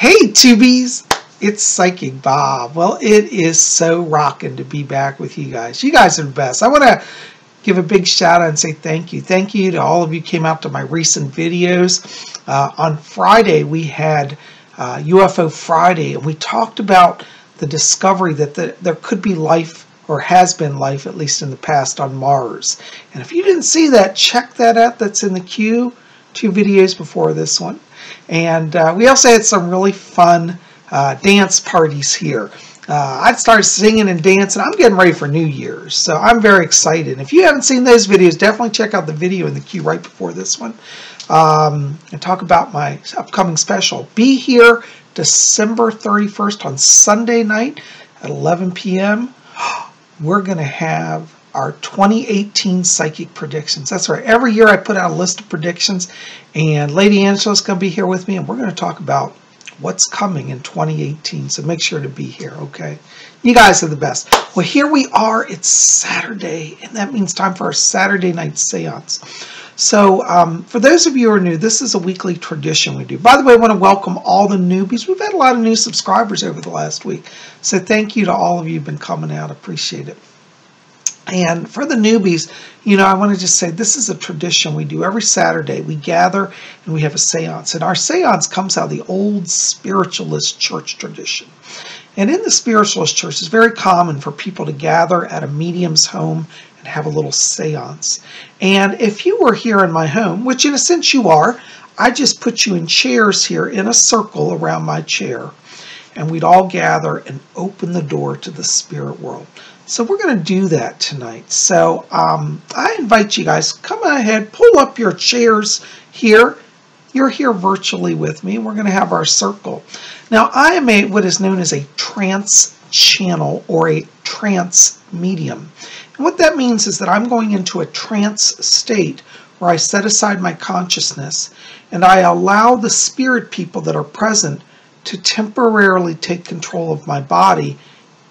Hey tubies, it's Psychic Bob. Well, it is so rocking to be back with you guys. You guys are the best. I want to give a big shout out and say thank you. Thank you to all of you who came out to my recent videos. On Friday, we had UFO Friday, and we talked about the discovery that there could be life, or has been life, at least in the past, on Mars. And if you didn't see that, check that out. That's in the queue. 2 videos before this one. And we also had some really fun dance parties here. I started singing and dancing. I'm getting ready for New Year's, so I'm very excited. If you haven't seen those videos, definitely check out the video in the queue right before this one and talk about my upcoming special. Be here December 31st on Sunday night at 11 p.m. We're going to have our 2018 psychic predictions. That's right. Every year I put out a list of predictions, and Lady Angela's going to be here with me, and we're going to talk about what's coming in 2018. So make sure to be here, okay? You guys are the best. Well, here we are. It's Saturday, and that means time for our Saturday night seance. So for those of you who are new, this is a weekly tradition we do. By the way, I want to welcome all the newbies. We've had a lot of new subscribers over the last week. So thank you to all of you who've been coming out. Appreciate it. And for the newbies, you know, I want to just say this is a tradition we do every Saturday. We gather and we have a seance. And our seance comes out of the old spiritualist church tradition. And in the spiritualist church, it's very common for people to gather at a medium's home and have a little seance. And if you were here in my home, which in a sense you are, I just put you in chairs here in a circle around my chair. And we'd all gather and open the door to the spirit world. So we're going to do that tonight. So I invite you guys, come ahead, pull up your chairs here. You're here virtually with me. We're going to have our circle. Now, I am what is known as a trance channel or a trance medium. And what that means is that I'm going into a trance state where I set aside my consciousness and I allow the spirit people that are present to temporarily take control of my body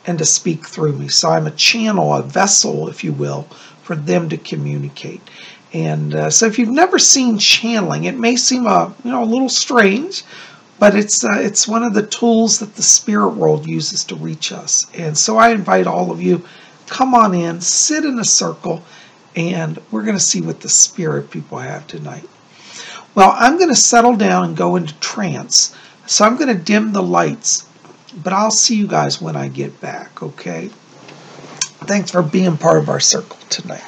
and to speak through me. So I'm a channel, a vessel, if you will, for them to communicate. And so if you've never seen channeling, it may seem a little strange, but it's one of the tools that the spirit world uses to reach us. And so I invite all of you, come on in, sit in a circle, and we're going to see what the spirit people have tonight. Well, I'm going to settle down and go into trance. So I'm going to dim the lights, but I'll see you guys when I get back, okay? Thanks for being part of our circle tonight.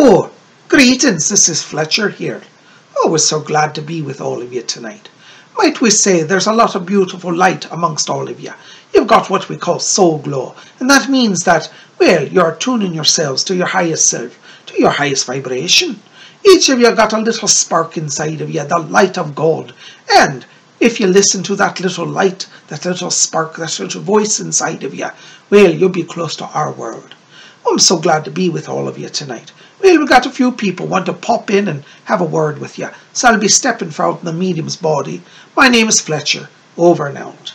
Oh, greetings, this is Fletcher here. Oh, we're so glad to be with all of you tonight. Might we say there's a lot of beautiful light amongst all of you. You've got what we call soul glow, and that means that, well, you're tuning yourselves to your highest self, to your highest vibration. Each of you got a little spark inside of you, the light of God. And if you listen to that little light, that little spark, that little voice inside of you, well, you'll be close to our world. I'm so glad to be with all of you tonight. Well, we've got a few people want to pop in and have a word with you, so I'll be stepping for out in the medium's body. My name is Fletcher. Over and out.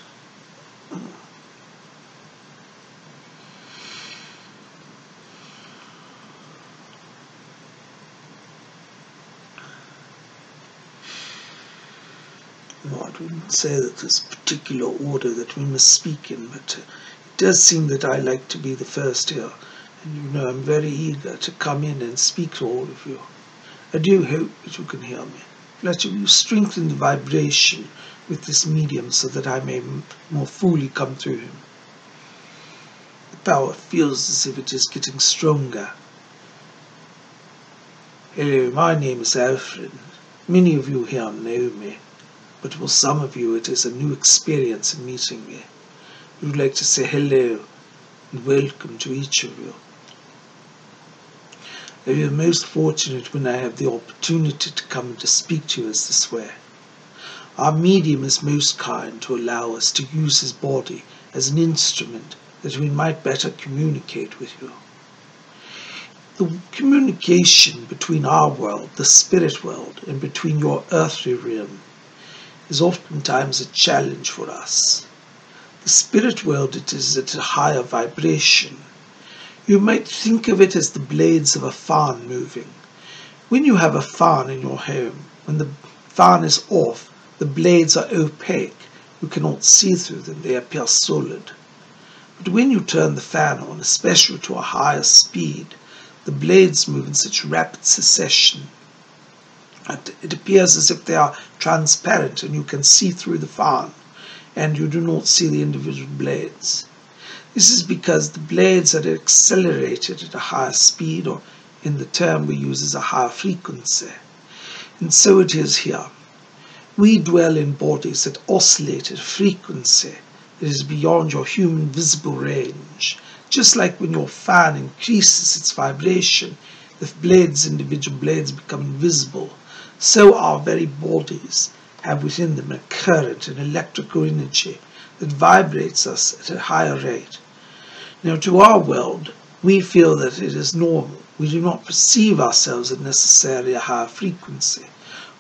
No, I wouldn't say that there's a particular order that we must speak in, but it does seem that I like to be the first here. And you know, I'm very eager to come in and speak to all of you. I do hope that you can hear me. Fletcher, you strengthen the vibration with this medium so that I may more fully come through him. The power feels as if it is getting stronger. Hello, my name is Alfred. Many of you here know me. but for some of you it is a new experience in meeting me. We would like to say hello and welcome to each of you. I am most fortunate when I have the opportunity to come and to speak to you as this way. Our medium is most kind to allow us to use his body as an instrument that we might better communicate with you. The communication between our world, the spirit world, and between your earthly realm is oftentimes a challenge for us. The spirit world, it is at a higher vibration. You might think of it as the blades of a fan moving. When you have a fan in your home, when the fan is off, the blades are opaque. You cannot see through them, they appear solid. But when you turn the fan on, especially to a higher speed, the blades move in such rapid succession. It appears as if they are transparent and you can see through the fan, and you do not see the individual blades. This is because the blades are accelerated at a higher speed, or in the term we use as a higher frequency. And so it is here. We dwell in bodies that oscillate at a frequency that is beyond your human visible range. Just like when your fan increases its vibration, the individual blades become invisible. So our very bodies have within them a current, an electrical energy that vibrates us at a higher rate. Now, to our world, we feel that it is normal. We do not perceive ourselves at necessarily a higher frequency.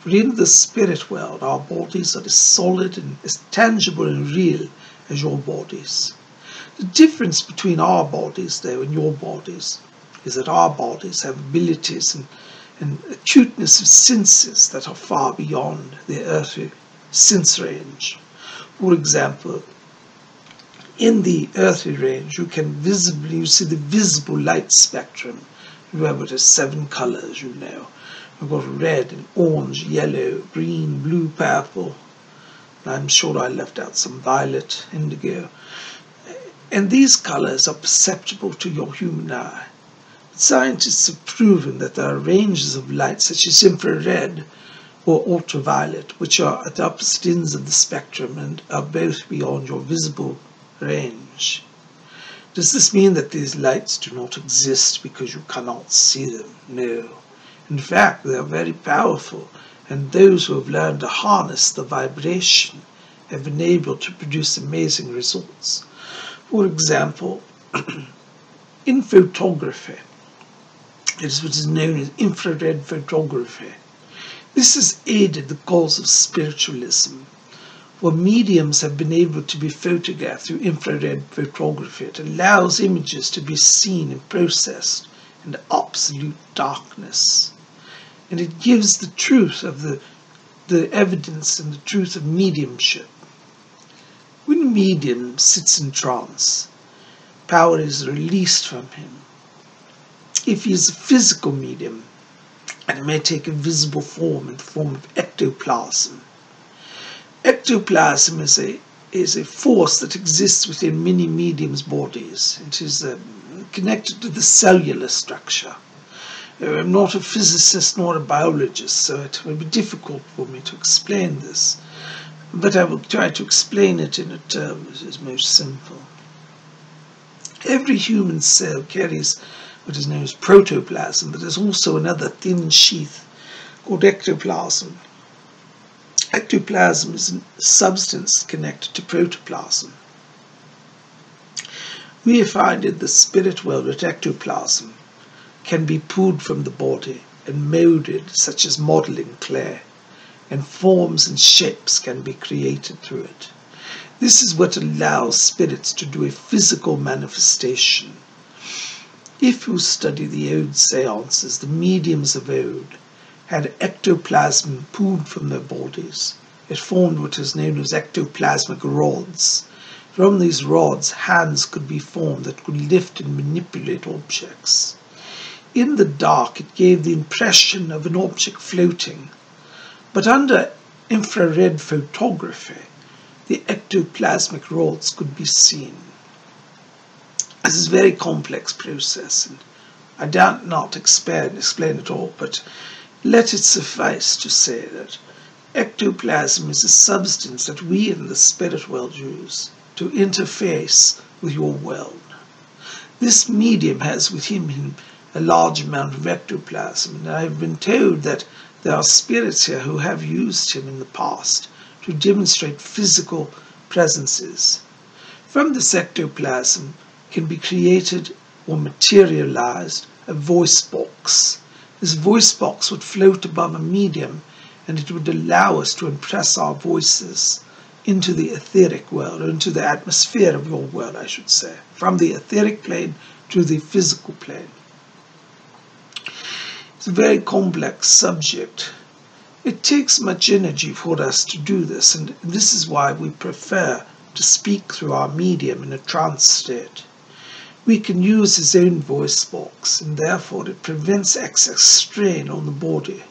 But in the spirit world, our bodies are as solid and as tangible and real as your bodies. The difference between our bodies, though, and your bodies is that our bodies have abilities and acuteness of senses that are far beyond their earthly sense range. For example, in the earthly range, you see the visible light spectrum. Remember, it has 7 colors, you know. We've got red and orange, yellow, green, blue, purple. I'm sure I left out some violet, indigo. And these colors are perceptible to your human eye. Scientists have proven that there are ranges of light, such as infrared or ultraviolet, which are at the opposite ends of the spectrum and are both beyond your visible range. Does this mean that these lights do not exist because you cannot see them? No. In fact, they are very powerful, and those who have learned to harness the vibration have been able to produce amazing results. For example, in photography, it is what is known as infrared photography. This has aided the cause of spiritualism, where mediums have been able to be photographed through infrared photography. It allows images to be seen and processed in absolute darkness. And it gives the truth of the evidence and the truth of mediumship. When a medium sits in trance, power is released from him. If he is a physical medium, and it may take a visible form in the form of ectoplasm. Ectoplasm is a force that exists within many mediums' bodies. It is connected to the cellular structure. I'm not a physicist nor a biologist, so it will be difficult for me to explain this. But I will try to explain it in a term that is most simple. Every human cell carries what is known as protoplasm, but there's also another thin sheath called ectoplasm. Ectoplasm is a substance connected to protoplasm. We find in the spirit world that ectoplasm can be pulled from the body and molded, such as modeling clay, and forms and shapes can be created through it. This is what allows spirits to do a physical manifestation. If you study the old seances, the mediums of old had ectoplasm pulled from their bodies. It formed what is known as ectoplasmic rods. From these rods, hands could be formed that could lift and manipulate objects. In the dark, it gave the impression of an object floating. But under infrared photography, the ectoplasmic rods could be seen. This is a very complex process, and I doubt not explain it all, but let it suffice to say that Ectoplasm is a substance that we in the spirit world use to interface with your world. This medium has within him a large amount of ectoplasm, and I have been told that there are spirits here who have used him in the past to demonstrate physical presences. From this ectoplasm can be created or materialized a voice box. This voice box would float above a medium, and it would allow us to impress our voices into the etheric world, or into the atmosphere of your world, I should say, from the etheric plane to the physical plane. It's a very complex subject. It takes much energy for us to do this, and this is why we prefer to speak through our medium in a trance state. We can use his own voice box, and therefore it prevents excess strain on the body.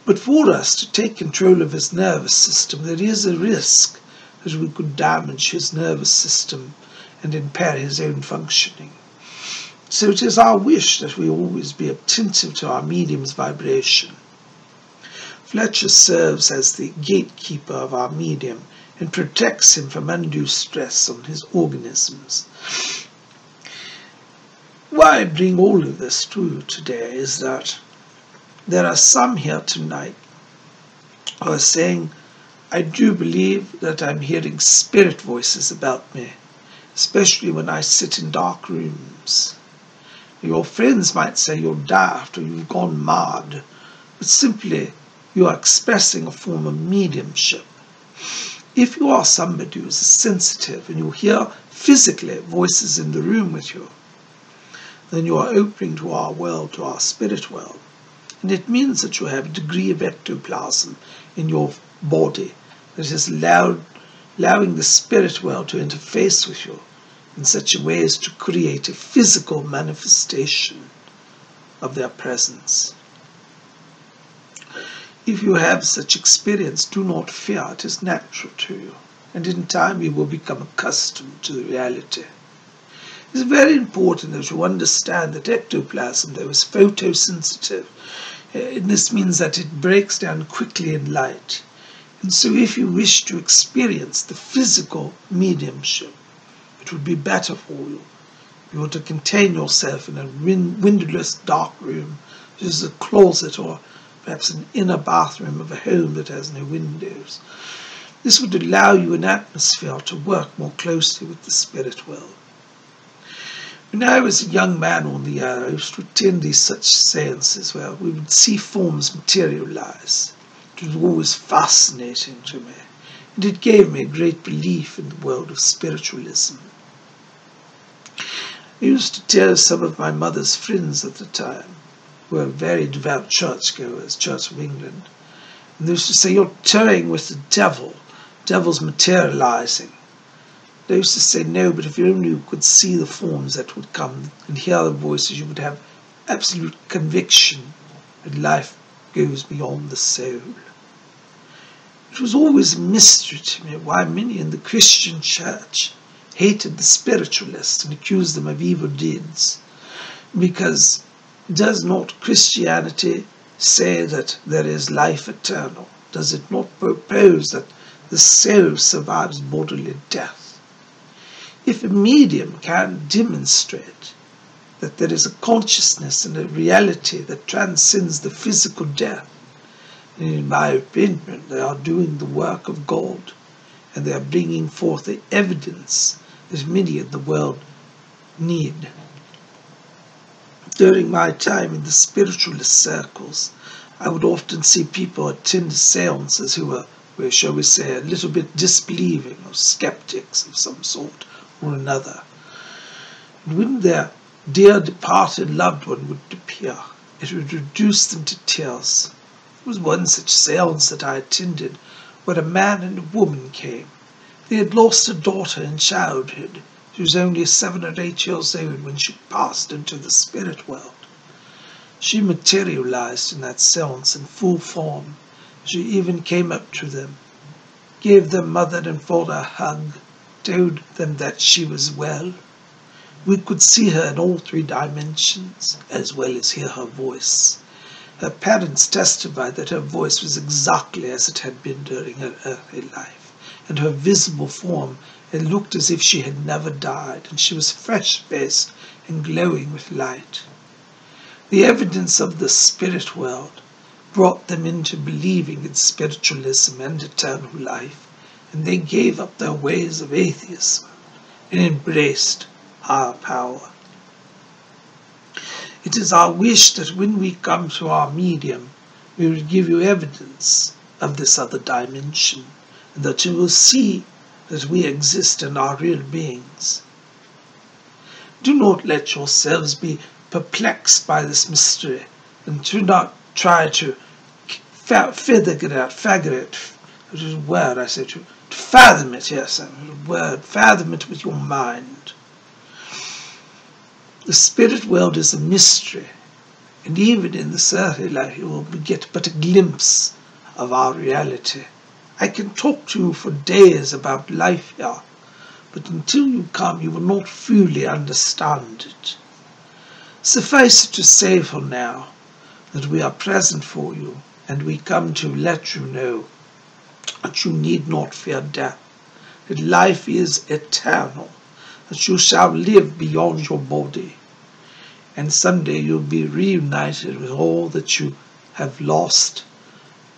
But for us to take control of his nervous system, there is a risk that we could damage his nervous system and impair his own functioning. So it is our wish that we always be attentive to our medium's vibration. Fletcher serves as the gatekeeper of our medium and protects him from undue stress on his organisms. Why I bring all of this to you today is that there are some here tonight who are saying, I do believe that I'm hearing spirit voices about me, especially when I sit in dark rooms. Your friends might say you're daft or you've gone mad, but simply you are expressing a form of mediumship. If you are somebody who is sensitive and you hear physically voices in the room with you, then you are opening to our world, to our spirit world. And it means that you have a degree of ectoplasm in your body that is allowing the spirit world to interface with you in such a way as to create a physical manifestation of their presence. If you have such experience, do not fear, it is natural to you, and in time you will become accustomed to the reality. It's very important that you understand that ectoplasm, though, is photosensitive, and this means that it breaks down quickly in light. And so if you wish to experience the physical mediumship, it would be better for you. You ought to contain yourself in a windowless dark room, such as a closet or perhaps an inner bathroom of a home that has no windows. This would allow you an atmosphere to work more closely with the spirit world. When I was a young man on the earth, I used to attend these such seances where we would see forms materialize. It was always fascinating to me, and it gave me a great belief in the world of spiritualism. I used to tell some of my mother's friends at the time, who were very devout churchgoers, Church of England, and they used to say, you're toying with the devil, devil's materializing. They used to say, no, but if you only could see the forms that would come and hear the voices, you would have absolute conviction that life goes beyond the soul. It was always a mystery to me why many in the Christian church hated the spiritualists and accused them of evil deeds. Because does not Christianity say that there is life eternal? Does it not propose that the soul survives bodily death? If a medium can demonstrate that there is a consciousness and a reality that transcends the physical death, in my opinion, they are doing the work of God, and they are bringing forth the evidence that many in the world need. During my time in the spiritualist circles, I would often see people attend seances who were, shall we say, a little bit disbelieving or skeptics of some sort or another. And when their dear departed loved one would appear, it would reduce them to tears. There was one such seance that I attended where a man and a woman came. They had lost a daughter in childhood. She was only 7 or 8 years old when she passed into the spirit world. She materialized in that seance in full form. She even came up to them, gave their mother and father a hug, told them that she was well. We could see her in all 3 dimensions, as well as hear her voice. Her parents testified that her voice was exactly as it had been during her earthly life, and her visible form, it looked as if she had never died, and she was fresh-faced and glowing with light. The evidence of the spirit world brought them into believing in spiritualism and eternal life, and they gave up their ways of atheism and embraced higher power. It is our wish that when we come to our medium, we will give you evidence of this other dimension, and that you will see that we exist and are real beings. Do not let yourselves be perplexed by this mystery, and do not try to fathom it, yes, fathom it with your mind. The spirit world is a mystery, and even in this earthly life you will get but a glimpse of our reality. I can talk to you for days about life here, but until you come you will not fully understand it. Suffice it to say for now that we are present for you, and we come to let you know that you need not fear death, that life is eternal, that you shall live beyond your body, and someday you'll be reunited with all that you have lost,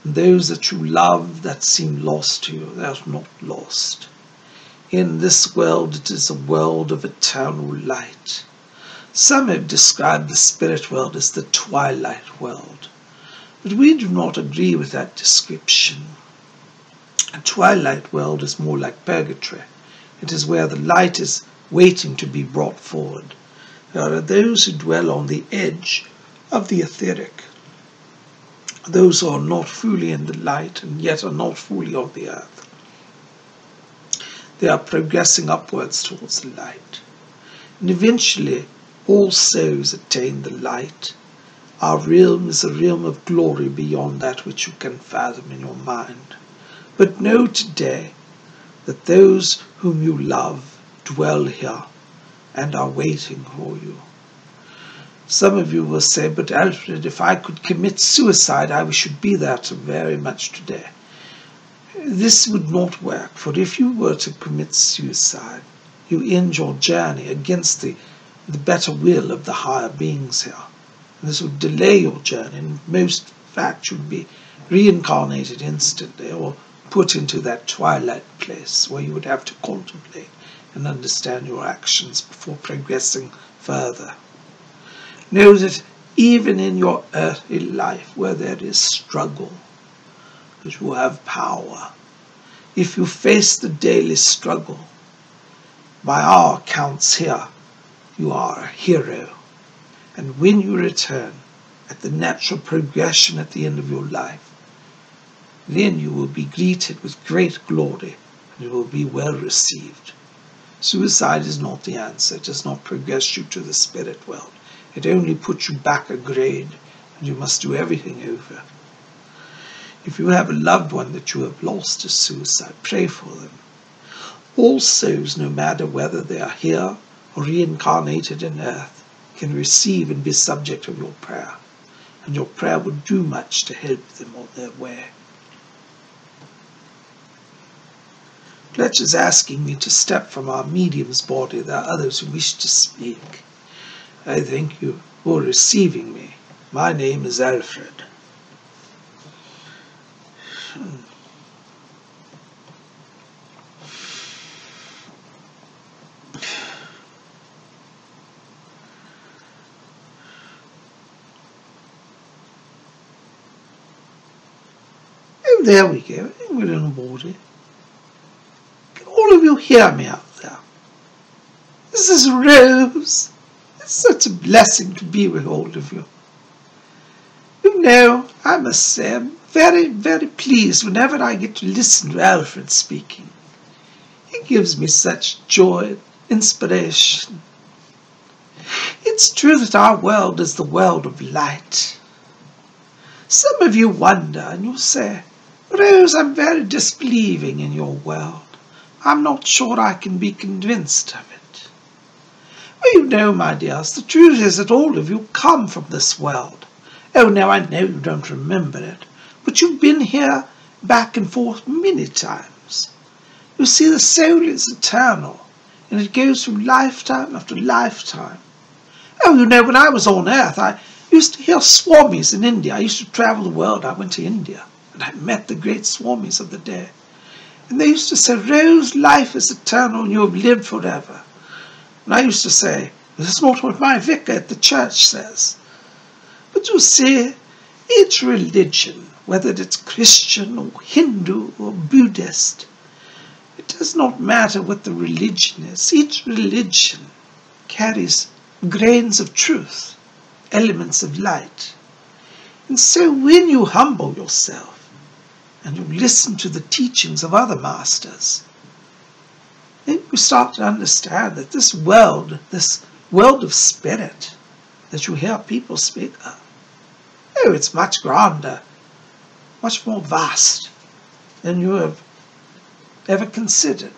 and those that you love that seem lost to you, they are not lost. In this world, it is a world of eternal light. Some have described the spirit world as the twilight world, but we do not agree with that description. A twilight world is more like purgatory. It is where the light is waiting to be brought forward. There are those who dwell on the edge of the etheric, those who are not fully in the light and yet are not fully on the earth. They are progressing upwards towards the light. And eventually, all souls attain the light. Our realm is a realm of glory beyond that which you can fathom in your mind. But know today that those whom you love dwell here and are waiting for you. Some of you will say, but Alfred, if I could commit suicide, I should be there very much today. This would not work, for if you were to commit suicide, you end your journey against the better will of the higher beings here. And this would delay your journey, and most fact you'd be reincarnated instantly or put into that twilight place where you would have to contemplate and understand your actions before progressing further. Know that even in your earthly life where there is struggle, that you have power. If you face the daily struggle, by our accounts here, you are a hero. And when you return at the natural progression at the end of your life, then you will be greeted with great glory and you will be well received. Suicide is not the answer. It does not progress you to the spirit world. It only puts you back a grade, and you must do everything over. If you have a loved one that you have lost to suicide, pray for them. All souls, no matter whether they are here or reincarnated in earth, can receive and be subject of your prayer, and your prayer would do much to help them on their way. Fletch is asking me to step from our medium's body. There are others who wish to speak. I thank you for receiving me. My name is Alfred. And there we go. We're in a body. Can all of you hear me out there? This is Rose. It's such a blessing to be with all of you. You know, I must say, I'm very, very pleased whenever I get to listen to Alfred speaking. He gives me such joy, inspiration. It's true that our world is the world of light. Some of you wonder, and you'll say, Rose, I'm very disbelieving in your world. I'm not sure I can be convinced of it. Well, you know, my dears, the truth is that all of you come from this world, Oh, now I know you don't remember it, but you've been here back and forth many times. You see, the soul is eternal, and it goes through lifetime after lifetime. Oh, you know, when I was on Earth, I used to hear swamis in India. I used to travel the world. I went to India, and I met the great swamis of the day. And they used to say, Rose, life is eternal, and you have lived forever. And I used to say, this is not what my vicar at the church says. But you see, each religion, whether it's Christian or Hindu or Buddhist, it does not matter what the religion is. Each religion carries grains of truth, elements of light. And so when you humble yourself and you listen to the teachings of other masters, then you start to understand that this world of spirit that you hear people speak of, oh, it's much grander, much more vast than you have ever considered.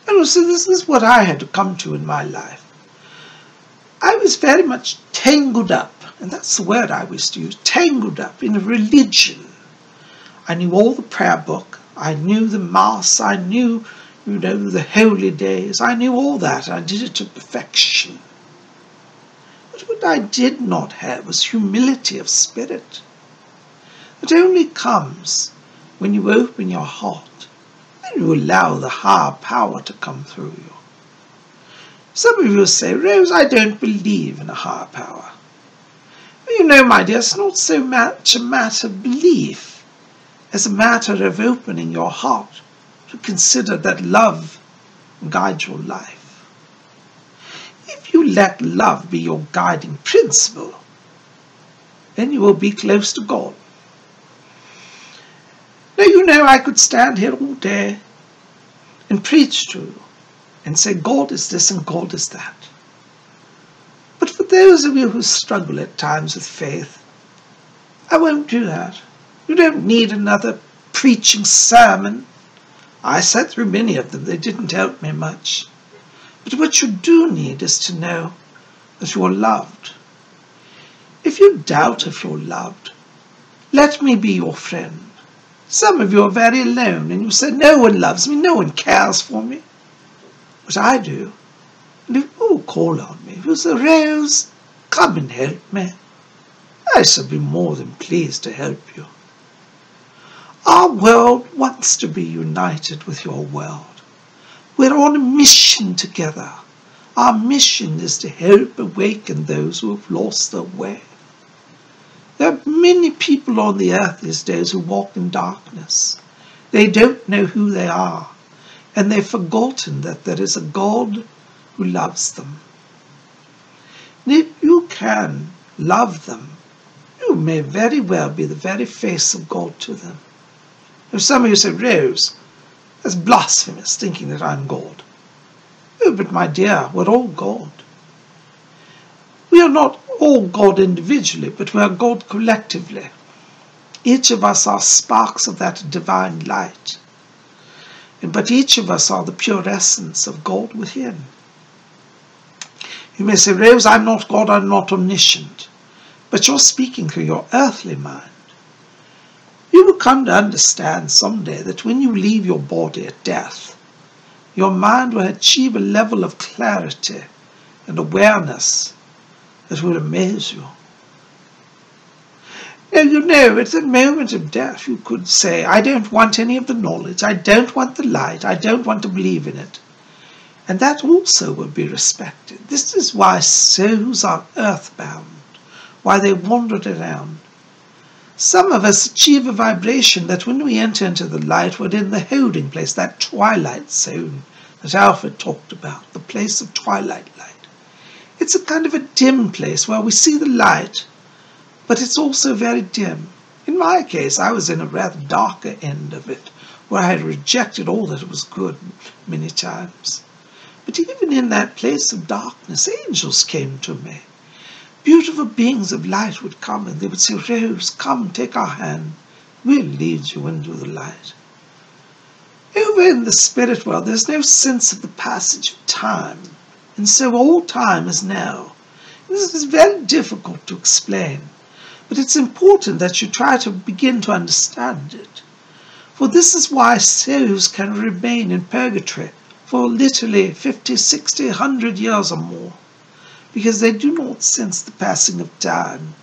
And so this is what I had to come to in my life. I was very much tangled up, and that's the word I was to use, tangled up in a religion. I knew all the prayer book, I knew the Mass, I knew, you know, the holy days, I knew all that, I did it to perfection. But what I did not have was humility of spirit. It only comes when you open your heart and you allow the higher power to come through you. Some of you say, Rose, I don't believe in a higher power. Well, you know, my dear, it's not so much a matter of belief as a matter of opening your heart to consider that love guides your life. If you let love be your guiding principle, then you will be close to God. Now, you know, I could stand here all day and preach to you and say, God is this and God is that. But for those of you who struggle at times with faith, I won't do that. You don't need another preaching sermon. I sat through many of them. They didn't help me much. But what you do need is to know that you are loved. If you doubt if you're loved, let me be your friend. Some of you are very alone and you say, no one loves me, no one cares for me. But I do. And if you call on me, if you say, Rose, come and help me, I shall be more than pleased to help you. Our world wants to be united with your world. We're on a mission together. Our mission is to help awaken those who have lost their way. There are many people on the earth these days who walk in darkness. They don't know who they are, and they've forgotten that there is a God who loves them. And if you can love them, you may very well be the very face of God to them. If some of you say, Rose, that's blasphemous, thinking that I'm God. Oh, but my dear, we're all God. We are not all God individually, but we are God collectively. Each of us are sparks of that divine light. But each of us are the pure essence of God within. You may say, Rose, I'm not God, I'm not omniscient. But you're speaking through your earthly mind. You will come to understand someday that when you leave your body at death, your mind will achieve a level of clarity and awareness that will amaze you. Now, you know, at the moment of death, you could say, I don't want any of the knowledge, I don't want the light, I don't want to believe in it. And that also will be respected. This is why souls are earthbound, why they wander around. Some of us achieve a vibration that when we enter into the light, we're in the holding place, that twilight zone that Alfred talked about, the place of twilight light. It's a kind of a dim place where we see the light, but it's also very dim. In my case, I was in a rather darker end of it, where I had rejected all that was good many times. But even in that place of darkness, angels came to me. Beautiful beings of light would come and they would say, Rose, come, take our hand. We'll lead you into the light. Over in the spirit world, there's no sense of the passage of time. And so all time is now. This is very difficult to explain. But it's important that you try to begin to understand it. For this is why souls can remain in purgatory for literally 50, 60, 100 years or more, because they do not sense the passing of time.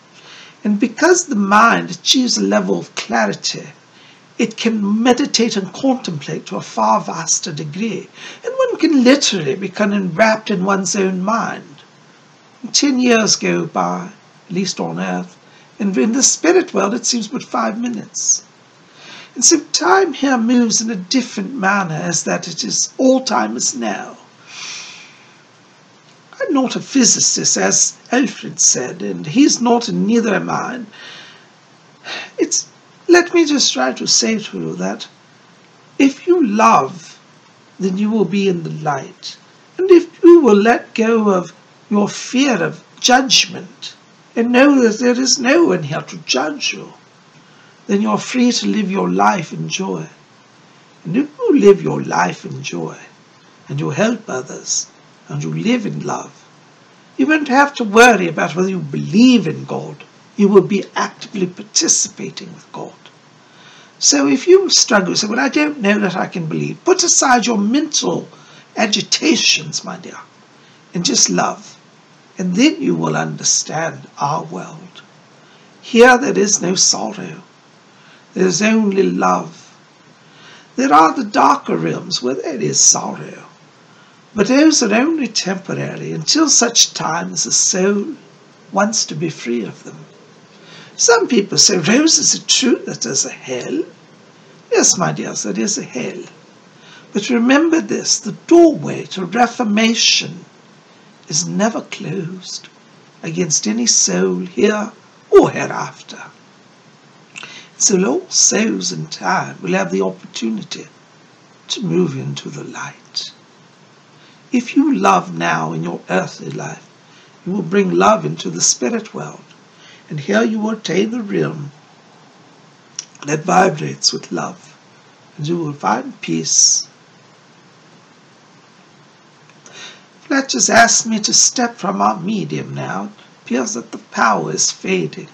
And because the mind achieves a level of clarity, it can meditate and contemplate to a far vaster degree, and one can literally become enwrapped in one's own mind. 10 years go by, at least on earth, and in the spirit world it seems but 5 minutes. And so time here moves in a different manner, as that it is all time is now. I'm not a physicist, as Alfred said, and he's not, and neither am I. Let me just try to say to you that if you love, then you will be in the light. And if you will let go of your fear of judgment and know that there is no one here to judge you, then you're free to live your life in joy. And if you live your life in joy, and you help others, and you live in love, you won't have to worry about whether you believe in God. You will be actively participating with God. So if you struggle, say, well, I don't know that I can believe, put aside your mental agitations, my dear, and just love. And then you will understand our world. Here there is no sorrow. There is only love. There are the darker realms where there is sorrow, but those are only temporary until such time as the soul wants to be free of them. Some people say, Rose, is it true that there's a hell? Yes, my dears, there is a hell. But remember this, the doorway to reformation is never closed against any soul here or hereafter. So all souls in time will have the opportunity to move into the light. If you love now in your earthly life, you will bring love into the spirit world. And here you will attain the realm that vibrates with love. And you will find peace. Fletch has asked me to step from our medium now. It appears that the power is fading.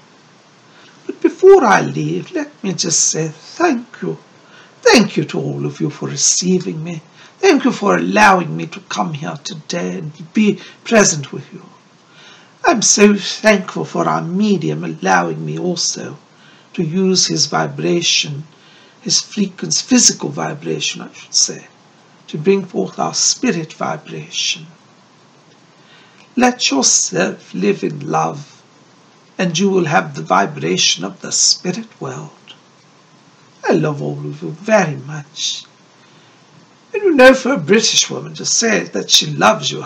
But before I leave, let me just say thank you. Thank you to all of you for receiving me. Thank you for allowing me to come here today and be present with you. I'm so thankful for our medium allowing me also to use his vibration, his frequency, physical vibration, I should say, to bring forth our spirit vibration. Let yourself live in love, and you will have the vibration of the spirit world. I love all of you very much. And you know, for a British woman to say that she loves you,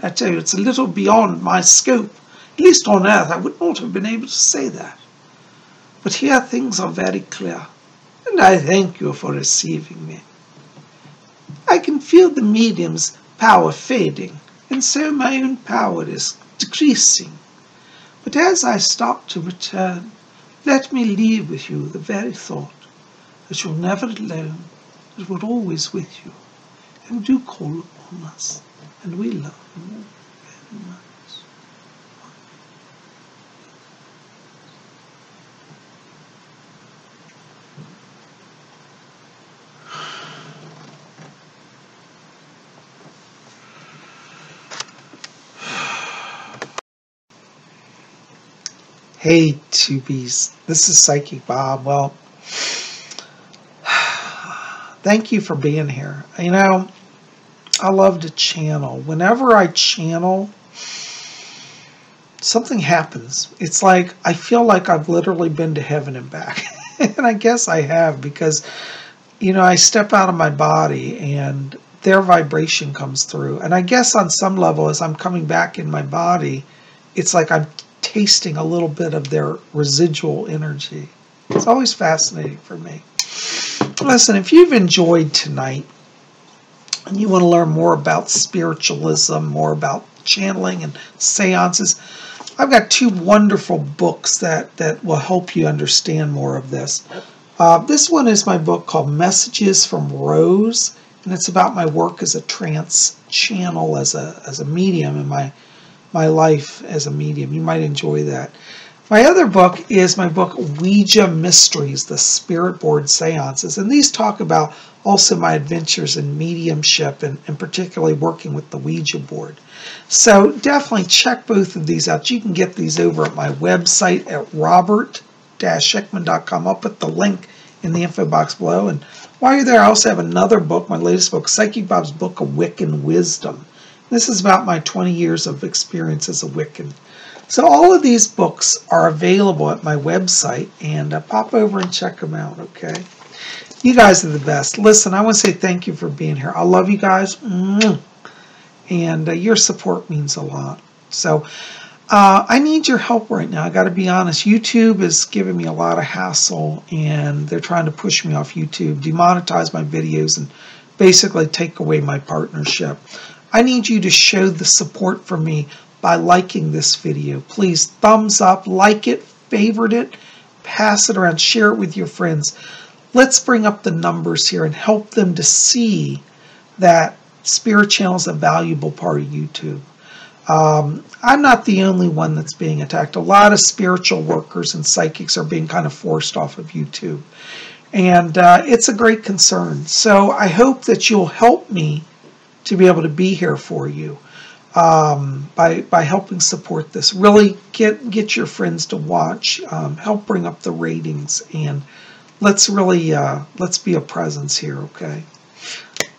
I tell you, it's a little beyond my scope. At least on earth, I would not have been able to say that. But here things are very clear, and I thank you for receiving me. I can feel the medium's power fading, and so my own power is decreasing. But as I start to return, let me leave with you the very thought that you're never alone, that we're always with you, and do call upon us, and we love you all very much. Hey, Tubies, this is Psychic Bob. Well, thank you for being here. You know, I love to channel. Whenever I channel, something happens. It's like I feel like I've literally been to heaven and back. And I guess I have, because, you know, I step out of my body and their vibration comes through. And I guess on some level, as I'm coming back in my body, it's like I'm tasting a little bit of their residual energy. It's always fascinating for me. Listen, if you've enjoyed tonight and you want to learn more about spiritualism, more about channeling and seances, I've got 2 wonderful books that will help you understand more of this. This one is my book called Messages from Rose, and it's about my work as a trance channel, as a medium in my life as a medium. You might enjoy that. My other book is my book, Ouija Mysteries, the Spirit Board Seances. And these talk about also my adventures in mediumship and particularly working with the Ouija board. So definitely check both of these out. You can get these over at my website at robert-schickman.com. I'll put the link in the info box below. And while you're there, I also have another book, my latest book, Psychic Bob's Book of Wiccan Wisdom. This is about my 20 years of experience as a Wiccan. So all of these books are available at my website, and pop over and check them out, okay? You guys are the best. Listen, I want to say thank you for being here. I love you guys, and your support means a lot. So I need your help right now. I got to be honest. YouTube is giving me a lot of hassle, and they're trying to push me off YouTube, demonetize my videos, and basically take away my partnership. I need you to show the support for me by liking this video. Please thumbs up, like it, favorite it, pass it around, share it with your friends. Let's bring up the numbers here and help them to see that Spirit Channel is a valuable part of YouTube. I'm not the only one that's being attacked. A lot of spiritual workers and psychics are being kind of forced off of YouTube. And it's a great concern. So I hope that you'll help me to be able to be here for you. By helping support this. Really get your friends to watch, help bring up the ratings, and let's really let's be a presence here, okay?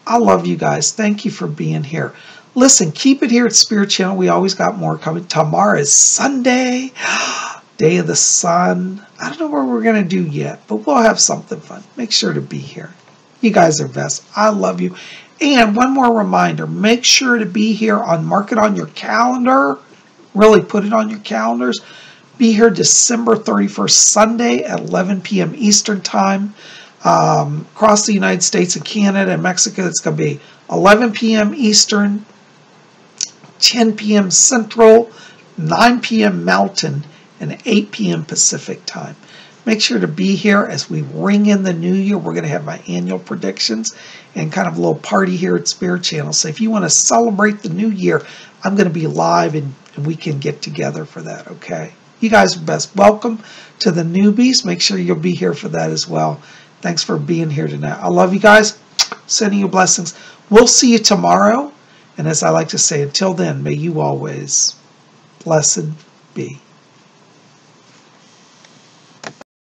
I love you guys. Thank you for being here. Listen, keep it here at Spirit Channel. We always got more coming. Tomorrow is Sunday, Day of the Sun. I don't know what we're going to do yet, but we'll have something fun. Make sure to be here. You guys are best. I love you. And one more reminder, make sure to be here mark it on your calendar, really put it on your calendars. Be here December 31st, Sunday at 11 p.m. Eastern Time. Across the United States and Canada and Mexico, it's going to be 11 p.m. Eastern, 10 p.m. Central, 9 p.m. Mountain, and 8 p.m. Pacific Time. Make sure to be here as we ring in the new year. We're going to have my annual predictions and kind of a little party here at Spirit Channel. So if you want to celebrate the new year, I'm going to be live and we can get together for that, okay? You guys are best. Welcome to the newbies. Make sure you'll be here for that as well. Thanks for being here tonight. I love you guys. Sending you blessings. We'll see you tomorrow. And as I like to say, until then, may you always blessed be.